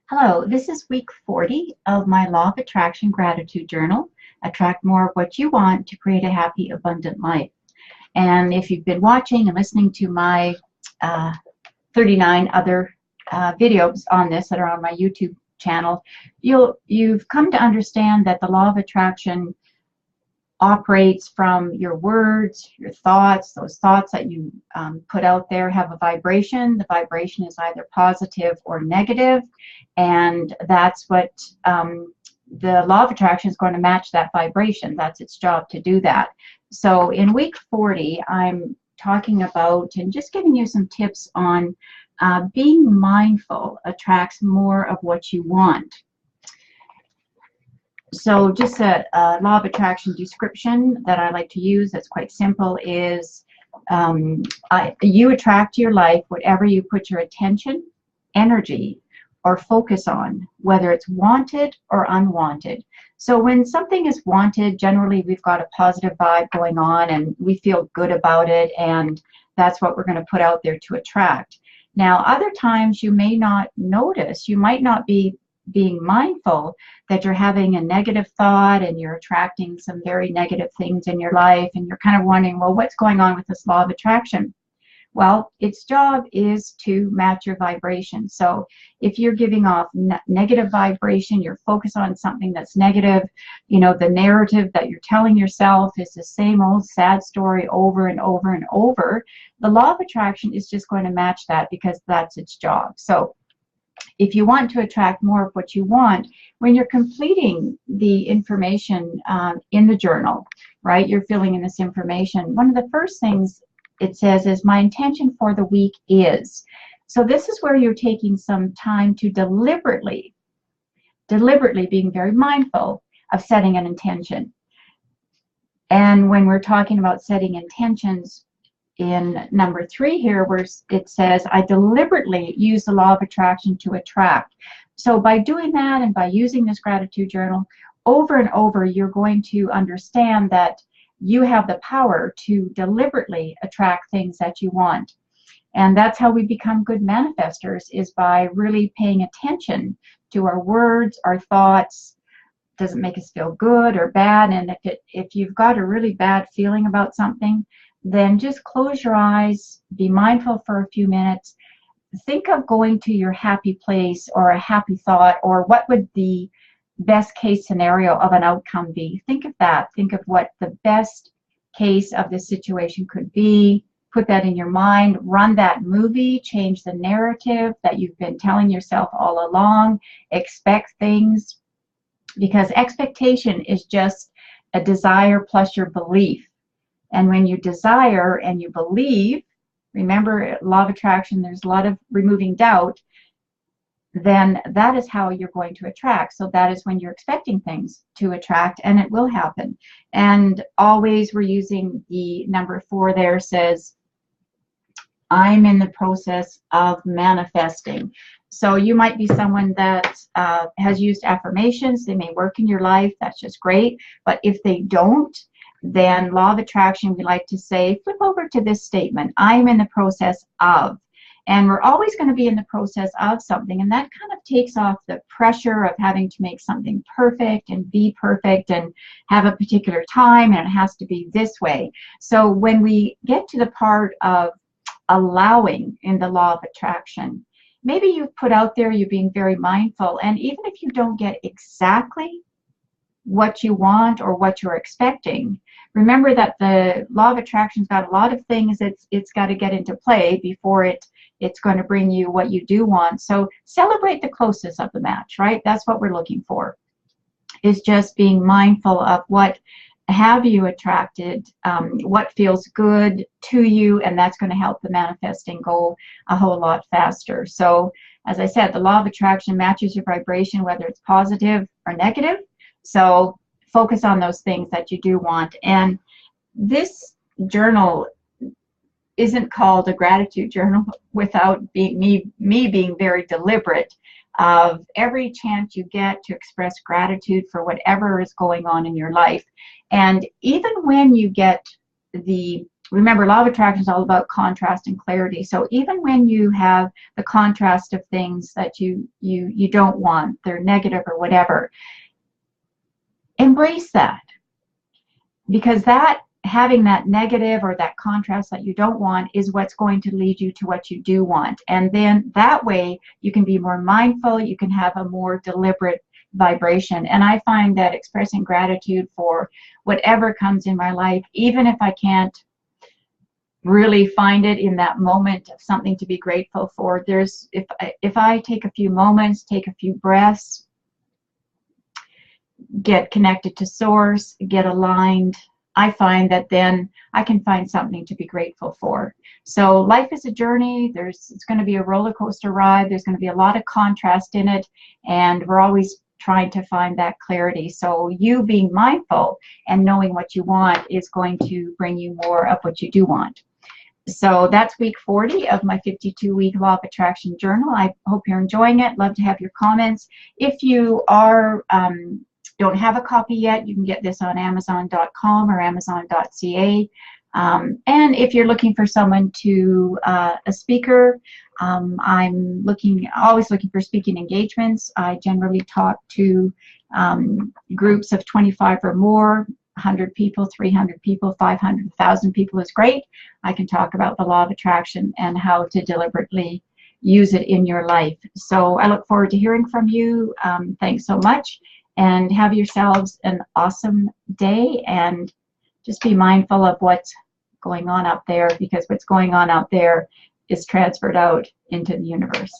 Hello, this is week 40 of my Law of Attraction Gratitude Journal. Attract more of what you want to create a happy, abundant life. And if you've been watching and listening to my 39 other videos on this that are on my YouTube channel, you've come to understand that the Law of Attraction operates from your words, your thoughts. Those thoughts that you put out there have a vibration. The vibration is either positive or negative, and that's what the law of attraction is going to match that vibration. That's its job to do that. So in week 40, I'm talking about and just giving you some tips on being mindful attracts more of what you want. So just a law of attraction description that I like to use that's quite simple is you attract to your life whatever you put your attention, energy, or focus on, whether it's wanted or unwanted. So when something is wanted, generally we've got a positive vibe going on and we feel good about it, and that's what we're going to put out there to attract. Now, other times you may not notice, you might not be being mindful that you're having a negative thought and you're attracting some very negative things in your life, and you're kind of wondering, well, what's going on with this law of attraction? Well, its job is to match your vibration. So if you're giving off negative vibration, you're focused on something that's negative, you know, the narrative that you're telling yourself is the same old sad story over and over and over, the law of attraction is just going to match that because that's its job. So if you want to attract more of what you want, when you're completing the information in the journal, right, you're filling in this information, one of the first things it says is, my intention for the week is. So this is where you're taking some time to deliberately being very mindful of setting an intention. And when we're talking about setting intentions, in number 3 here, where it says, I deliberately use the law of attraction to attract. So by doing that and by using this gratitude journal over and over, you're going to understand that you have the power to deliberately attract things that you want. And that's how we become good manifestors, is by really paying attention to our words, our thoughts. Does it make us feel good or bad? And if you've got a really bad feeling about something, then just close your eyes, be mindful for a few minutes, think of going to your happy place or a happy thought, or what would the best case scenario of an outcome be. Think of that. Think of what the best case of the situation could be. Put that in your mind. Run that movie. Change the narrative that you've been telling yourself all along. Expect things, because expectation is just a desire plus your belief. And when you desire and you believe, remember, law of attraction, there's a lot of removing doubt, then that is how you're going to attract. So that is when you're expecting things to attract, and it will happen. And always we're using the number 4 there, says, I'm in the process of manifesting. So you might be someone that has used affirmations. They may work in your life. That's just great. But if they don't, then law of attraction, we like to say, flip over to this statement, I'm in the process of. And we're always going to be in the process of something, and that kind of takes off the pressure of having to make something perfect and be perfect and have a particular time, and it has to be this way. So when we get to the part of allowing in the law of attraction, maybe you've put out there, you're being very mindful, and even if you don't get exactly what you want or what you're expecting, remember that the law of attraction's got a lot of things it's got to get into play before it's going to bring you what you do want. So celebrate the closeness of the match, right? That's what we're looking for, is just being mindful of what have you attracted, what feels good to you, and that's going to help the manifesting go a whole lot faster. So as I said, the law of attraction matches your vibration, whether it's positive or negative. So focus on those things that you do want. And this journal isn't called a gratitude journal without me being very deliberate of every chance you get to express gratitude for whatever is going on in your life. And even when you get the remember, law of attraction is all about contrast and clarity. So even when you have the contrast of things that you don't want, they're negative or whatever, embrace that, because that having that negative or that contrast that you don't want is what's going to lead you to what you do want. And then that way you can be more mindful, you can have a more deliberate vibration. And I find that expressing gratitude for whatever comes in my life, even if I can't really find it in that moment of something to be grateful for, if I take a few moments, take a few breaths, get connected to source, get aligned, I find that then I can find something to be grateful for. So life is a journey. It's going to be a roller coaster ride. There's going to be a lot of contrast in it, and we're always trying to find that clarity. So you being mindful and knowing what you want is going to bring you more of what you do want. So that's week 40 of my 52-week Law of Attraction journal. I hope you're enjoying it. Love to have your comments. If you are don't have a copy yet, you can get this on Amazon.com or Amazon.ca. And if you're looking for someone to a speaker, I'm always looking for speaking engagements. I generally talk to groups of 25 or more. 100 people, 300 people, 500, 1,000 people is great. I can talk about the law of attraction and how to deliberately use it in your life. So I look forward to hearing from you. Thanks so much, and have yourselves an awesome day, and just be mindful of what's going on out there, because what's going on out there is transferred out into the universe.